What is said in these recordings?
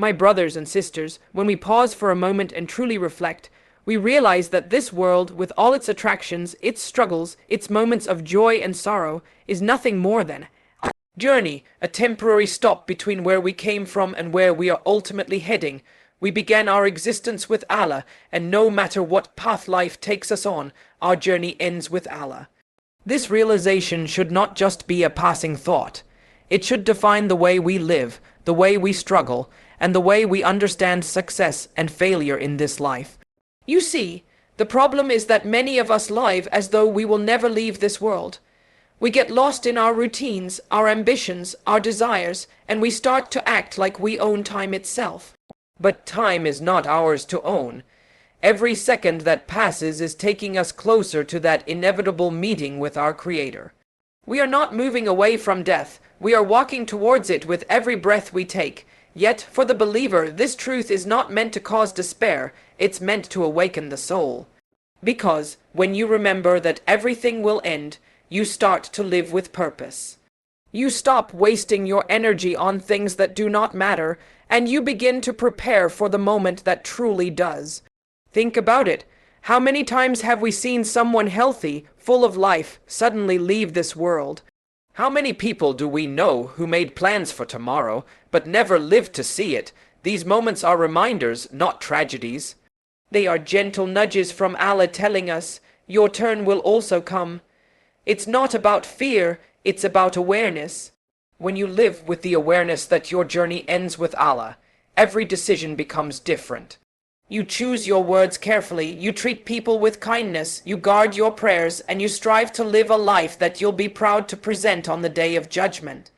My brothers and sisters, when we pause for a moment and truly reflect, we realize that this world, with all its attractions, its struggles, its moments of joy and sorrow, is nothing more than a journey, a temporary stop between where we came from and where we are ultimately heading. We began our existence with Allah, and no matter what path life takes us on, our journey ends with Allah. This realization should not just be a passing thought. It should define the way we live, the way we struggle, and the way we understand success and failure in this life. You see, the problem is that many of us live as though we will never leave this world. We get lost in our routines, our ambitions, our desires, and we start to act like we own time itself. But time is not ours to own. Every second that passes is taking us closer to that inevitable meeting with our Creator. We are not moving away from death. We are walking towards it with every breath we take. Yet, for the believer, this truth is not meant to cause despair. It's meant to awaken the soul. Because, when you remember that everything will end, you start to live with purpose. You stop wasting your energy on things that do not matter, and you begin to prepare for the moment that truly does. Think about it. How many times have we seen someone healthy, full of life, suddenly leave this world? How many people do we know who made plans for tomorrow, but never lived to see it? These moments are reminders, not tragedies. They are gentle nudges from Allah telling us, your turn will also come. It's not about fear, it's about awareness. When you live with the awareness that your journey ends with Allah, every decision becomes different. You choose your words carefully, you treat people with kindness, you guard your prayers, and you strive to live a life that you'll be proud to present on the day of judgment.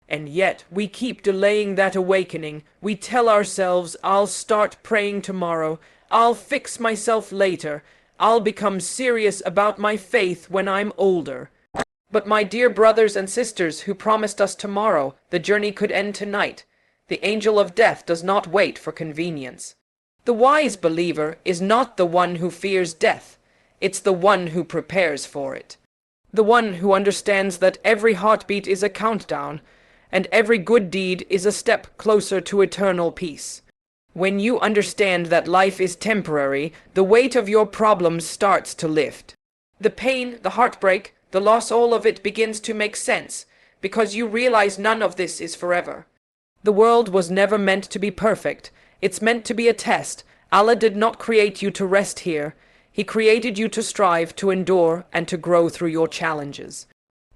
And yet, we keep delaying that awakening. We tell ourselves, I'll start praying tomorrow, I'll fix myself later, I'll become serious about my faith when I'm older. But my dear brothers and sisters who promised us tomorrow, the journey could end tonight. The angel of death does not wait for convenience. The wise believer is not the one who fears death. It's the one who prepares for it. The one who understands that every heartbeat is a countdown, and every good deed is a step closer to eternal peace. When you understand that life is temporary, the weight of your problems starts to lift. The pain, the heartbreak, the loss, all of it begins to make sense, because you realize none of this is forever. The world was never meant to be perfect. It's meant to be a test. Allah did not create you to rest here. He created you to strive, to endure, and to grow through your challenges.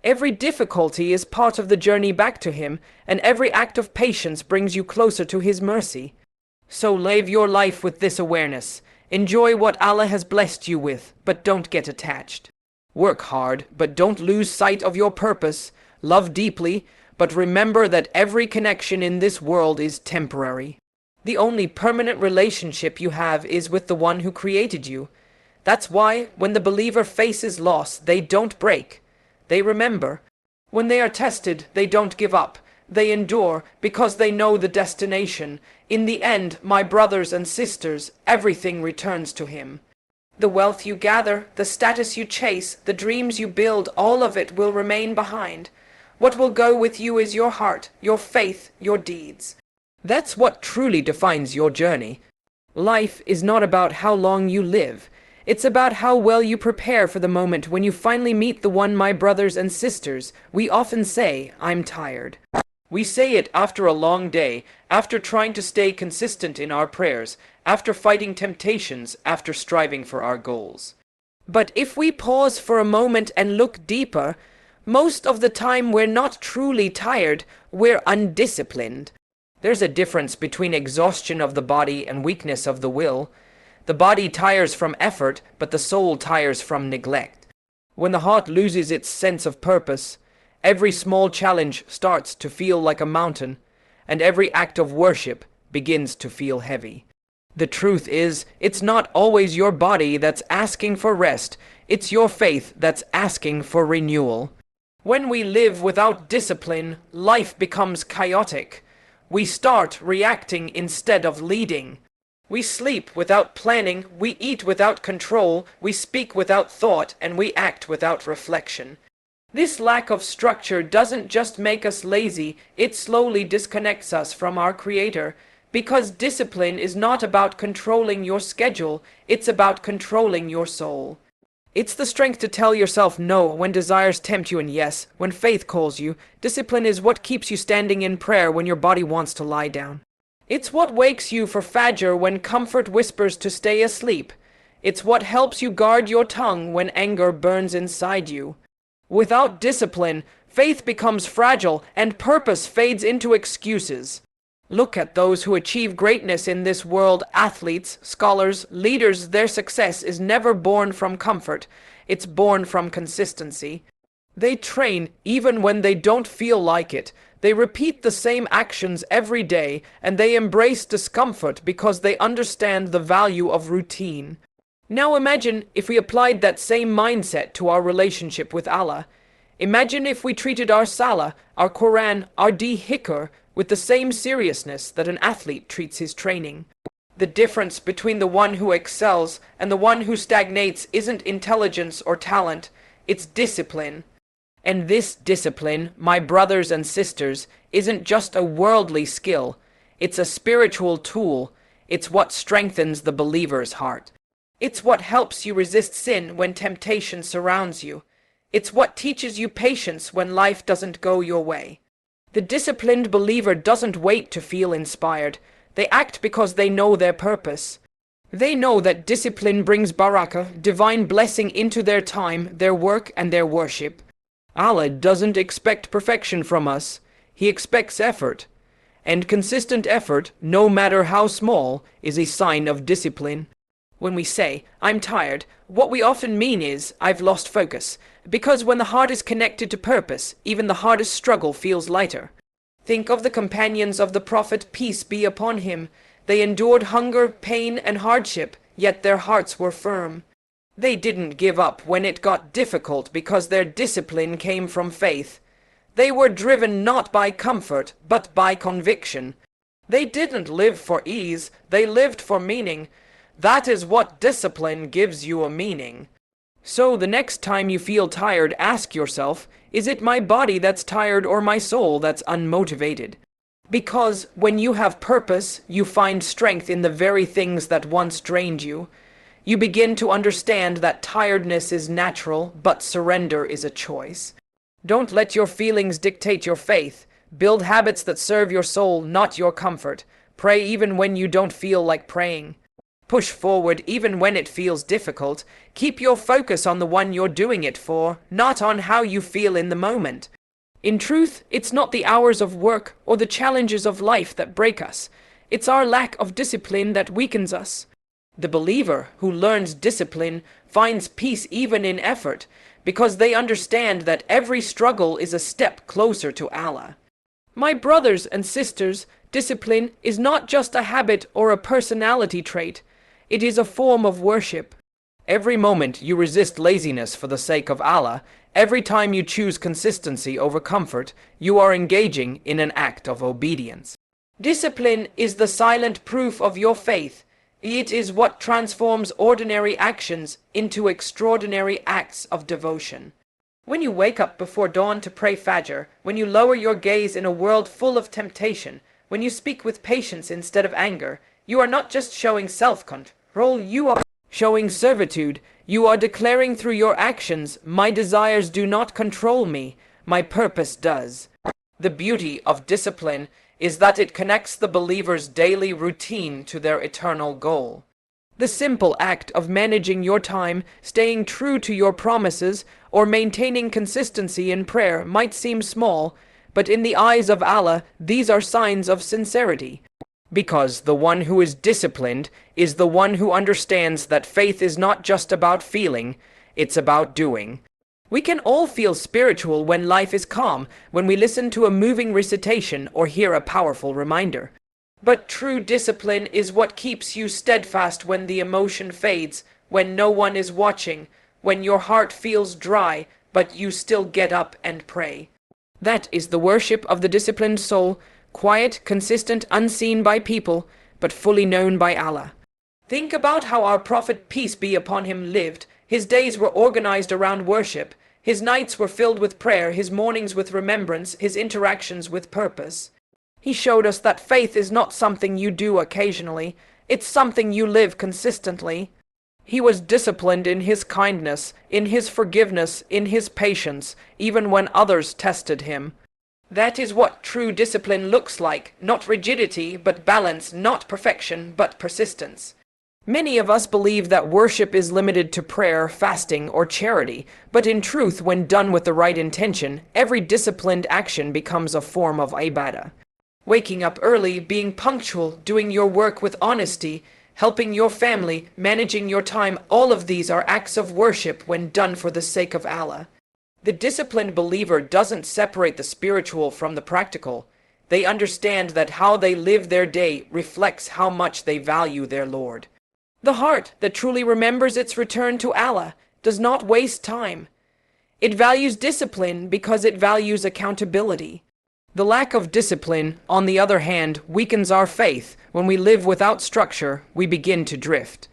Every difficulty is part of the journey back to Him, and every act of patience brings you closer to His mercy. So live your life with this awareness. Enjoy what Allah has blessed you with, but don't get attached. Work hard, but don't lose sight of your purpose. Love deeply, but remember that every connection in this world is temporary. The only permanent relationship you have is with the one who created you. That's why, when the believer faces loss, they don't break. They remember. When they are tested, they don't give up. They endure because they know the destination. In the end, my brothers and sisters, everything returns to Him. The wealth you gather, the status you chase, the dreams you build, all of it will remain behind. What will go with you is your heart, your faith, your deeds. That's what truly defines your journey. Life is not about how long you live. It's about how well you prepare for the moment when you finally meet the one. My brothers and sisters, we often say, I'm tired. We say it after a long day, after trying to stay consistent in our prayers, after fighting temptations, after striving for our goals. But if we pause for a moment and look deeper, most of the time we're not truly tired, we're undisciplined. There's a difference between exhaustion of the body and weakness of the will. The body tires from effort, but the soul tires from neglect. When the heart loses its sense of purpose, every small challenge starts to feel like a mountain, and every act of worship begins to feel heavy. The truth is, it's not always your body that's asking for rest, it's your faith that's asking for renewal. When we live without discipline, life becomes chaotic. We start reacting instead of leading. We sleep without planning, we eat without control, we speak without thought, and we act without reflection. This lack of structure doesn't just make us lazy, it slowly disconnects us from our Creator. Because discipline is not about controlling your schedule, it's about controlling your soul. It's the strength to tell yourself no when desires tempt you and yes when faith calls you. Discipline is what keeps you standing in prayer when your body wants to lie down. It's what wakes you for Fajr when comfort whispers to stay asleep. It's what helps you guard your tongue when anger burns inside you. Without discipline, faith becomes fragile and purpose fades into excuses. Look at those who achieve greatness in this world, athletes, scholars, leaders. Their success is never born from comfort, it's born from consistency. They train even when they don't feel like it. They repeat the same actions every day, and they embrace discomfort because they understand the value of routine. Now imagine if we applied that same mindset to our relationship with Allah. Imagine if we treated our Salah, our Quran, our dhikr with the same seriousness that an athlete treats his training. The difference between the one who excels and the one who stagnates isn't intelligence or talent, it's discipline. And this discipline, my brothers and sisters, isn't just a worldly skill, it's a spiritual tool. It's what strengthens the believer's heart. It's what helps you resist sin when temptation surrounds you. It's what teaches you patience when life doesn't go your way. The disciplined believer doesn't wait to feel inspired. They act because they know their purpose. They know that discipline brings barakah, divine blessing into their time, their work, and their worship. Allah doesn't expect perfection from us. He expects effort. And consistent effort, no matter how small, is a sign of discipline. When we say, "I'm tired," what we often mean is, "I've lost focus." Because when the heart is connected to purpose, even the hardest struggle feels lighter. Think of the companions of the Prophet, peace be upon him. They endured hunger, pain, and hardship, yet their hearts were firm. They didn't give up when it got difficult because their discipline came from faith. They were driven not by comfort, but by conviction. They didn't live for ease, they lived for meaning. That is what discipline gives you, a meaning. So the next time you feel tired, ask yourself, is it my body that's tired or my soul that's unmotivated? Because when you have purpose, you find strength in the very things that once drained you. You begin to understand that tiredness is natural, but surrender is a choice. Don't let your feelings dictate your faith. Build habits that serve your soul, not your comfort. Pray even when you don't feel like praying. Push forward even when it feels difficult. Keep your focus on the one you're doing it for, not on how you feel in the moment. In truth, it's not the hours of work or the challenges of life that break us. It's our lack of discipline that weakens us. The believer who learns discipline finds peace even in effort, because they understand that every struggle is a step closer to Allah. My brothers and sisters, discipline is not just a habit or a personality trait. It is a form of worship. Every moment you resist laziness for the sake of Allah, every time you choose consistency over comfort, you are engaging in an act of obedience. Discipline is the silent proof of your faith. It is what transforms ordinary actions into extraordinary acts of devotion. When you wake up before dawn to pray Fajr, when you lower your gaze in a world full of temptation, when you speak with patience instead of anger, you are not just showing self-control, you are showing servitude. You are declaring through your actions, my desires do not control me, my purpose does. The beauty of discipline is that it connects the believer's daily routine to their eternal goal. The simple act of managing your time, staying true to your promises, or maintaining consistency in prayer might seem small, but in the eyes of Allah, these are signs of sincerity. Because the one who is disciplined is the one who understands that faith is not just about feeling, it's about doing. We can all feel spiritual when life is calm, when we listen to a moving recitation or hear a powerful reminder. But true discipline is what keeps you steadfast when the emotion fades, when no one is watching, when your heart feels dry, but you still get up and pray. That is the worship of the disciplined soul, quiet, consistent, unseen by people, but fully known by Allah. Think about how our Prophet, peace be upon him, lived. His days were organized around worship. His nights were filled with prayer, his mornings with remembrance, his interactions with purpose. He showed us that faith is not something you do occasionally, it's something you live consistently. He was disciplined in his kindness, in his forgiveness, in his patience, even when others tested him. That is what true discipline looks like, not rigidity, but balance, not perfection, but persistence. Many of us believe that worship is limited to prayer, fasting, or charity, but in truth, when done with the right intention, every disciplined action becomes a form of ibadah. Waking up early, being punctual, doing your work with honesty, helping your family, managing your time, all of these are acts of worship when done for the sake of Allah. The disciplined believer doesn't separate the spiritual from the practical. They understand that how they live their day reflects how much they value their Lord. The heart that truly remembers its return to Allah does not waste time. It values discipline because it values accountability. The lack of discipline, on the other hand, weakens our faith. When we live without structure, we begin to drift.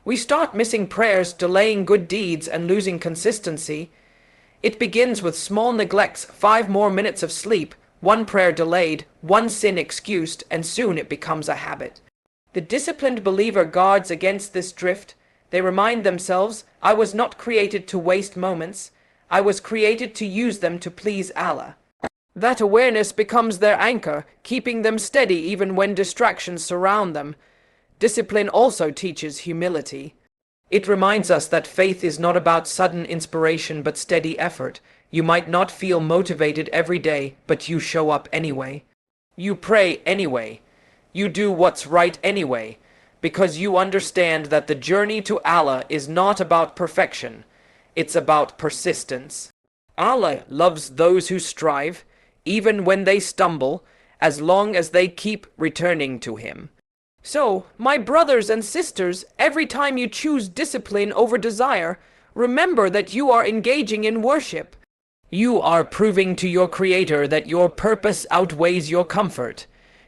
We start missing prayers, delaying good deeds, and losing consistency. It begins with small neglects, 5 more minutes of sleep, 1 prayer delayed, 1 sin excused, and soon it becomes a habit. The disciplined believer guards against this drift. They remind themselves, I was not created to waste moments. I was created to use them to please Allah. That awareness becomes their anchor, keeping them steady even when distractions surround them. Discipline also teaches humility. It reminds us that faith is not about sudden inspiration but steady effort. You might not feel motivated every day, but you show up anyway. You pray anyway. You do what's right anyway, because you understand that the journey to Allah is not about perfection. It's about persistence. Allah loves those who strive, even when they stumble, as long as they keep returning to Him. So, my brothers and sisters, every time you choose discipline over desire, remember that you are engaging in worship. You are proving to your Creator that your purpose outweighs your comfort.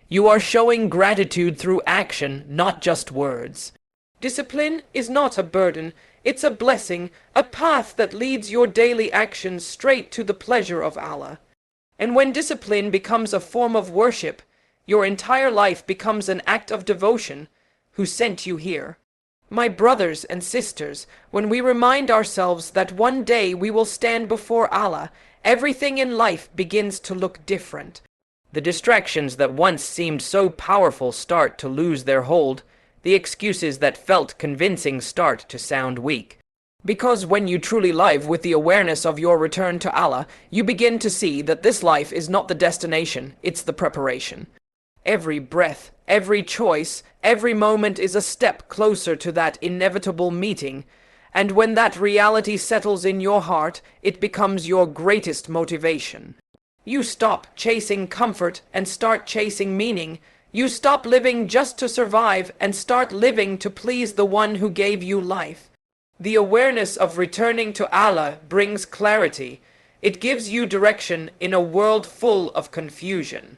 You are showing gratitude through action, not just words. Discipline is not a burden, it's a blessing, a path that leads your daily actions straight to the pleasure of Allah. And when discipline becomes a form of worship, your entire life becomes an act of devotion. Who sent you here? My brothers and sisters, when we remind ourselves that one day we will stand before Allah, everything in life begins to look different. The distractions that once seemed so powerful start to lose their hold. The excuses that felt convincing start to sound weak. Because when you truly live with the awareness of your return to Allah, you begin to see that this life is not the destination, it's the preparation. Every breath, every choice, every moment is a step closer to that inevitable meeting. And when that reality settles in your heart, it becomes your greatest motivation. You stop chasing comfort and start chasing meaning. You stop living just to survive and start living to please the one who gave you life. The awareness of returning to Allah brings clarity. It gives you direction in a world full of confusion.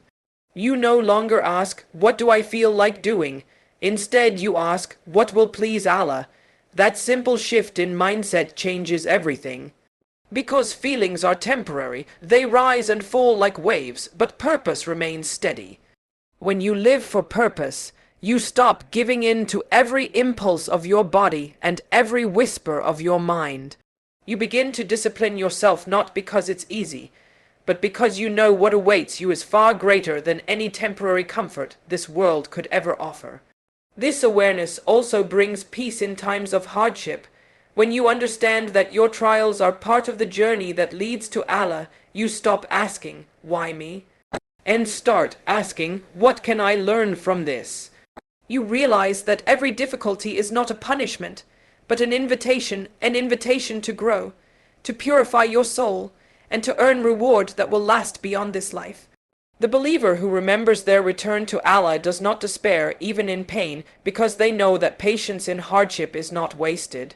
You no longer ask, what do I feel like doing? Instead, you ask, what will please Allah? That simple shift in mindset changes everything. Because feelings are temporary, they rise and fall like waves, but purpose remains steady. When you live for purpose, you stop giving in to every impulse of your body and every whisper of your mind. You begin to discipline yourself not because it's easy, but because you know what awaits you is far greater than any temporary comfort this world could ever offer. This awareness also brings peace in times of hardship. When you understand that your trials are part of the journey that leads to Allah, you stop asking, why me? And start asking, what can I learn from this? You realize that every difficulty is not a punishment, but an invitation to grow, to purify your soul, and to earn reward that will last beyond this life. The believer who remembers their return to Allah does not despair, even in pain, because they know that patience in hardship is not wasted.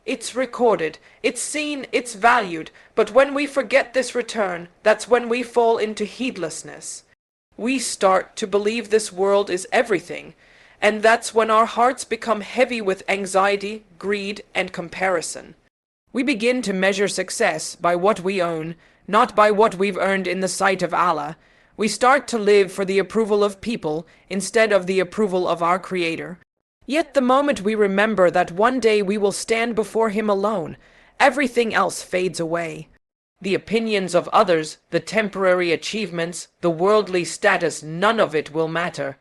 It's recorded, it's seen, it's valued, but when we forget this return, that's when we fall into heedlessness. We start to believe this world is everything, and that's when our hearts become heavy with anxiety, greed, and comparison. We begin to measure success by what we own, not by what we've earned in the sight of Allah. We start to live for the approval of people instead of the approval of our Creator. Yet the moment we remember that one day we will stand before Him alone, everything else fades away. The opinions of others, the temporary achievements, the worldly status, none of it will matter.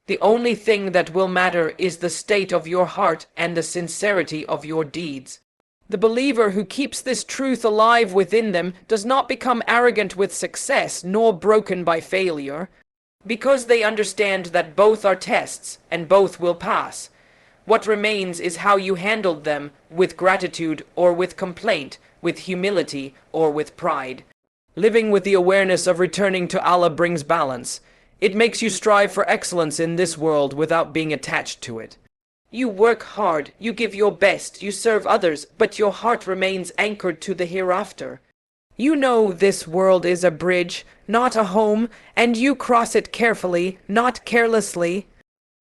The only thing that will matter is the state of your heart and the sincerity of your deeds. The believer who keeps this truth alive within them does not become arrogant with success nor broken by failure, because they understand that both are tests and both will pass. What remains is how you handled them, with gratitude or with complaint, with humility or with pride. Living with the awareness of returning to Allah brings balance. It makes you strive for excellence in this world without being attached to it. You work hard, you give your best, you serve others, but your heart remains anchored to the hereafter. You know this world is a bridge, not a home, and you cross it carefully, not carelessly.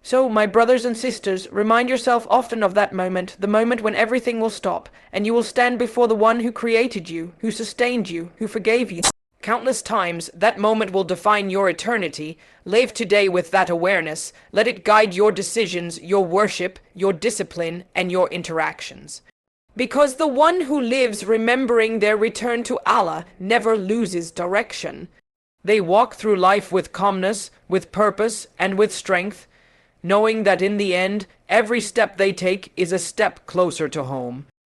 So, my brothers and sisters, remind yourself often of that moment, the moment when everything will stop, and you will stand before the one who created you, who sustained you, who forgave you. Countless times, that moment will define your eternity. Live today with that awareness. Let it guide your decisions, your worship, your discipline, and your interactions. Because the one who lives remembering their return to Allah never loses direction. They walk through life with calmness, with purpose, and with strength, knowing that in the end, every step they take is a step closer to home.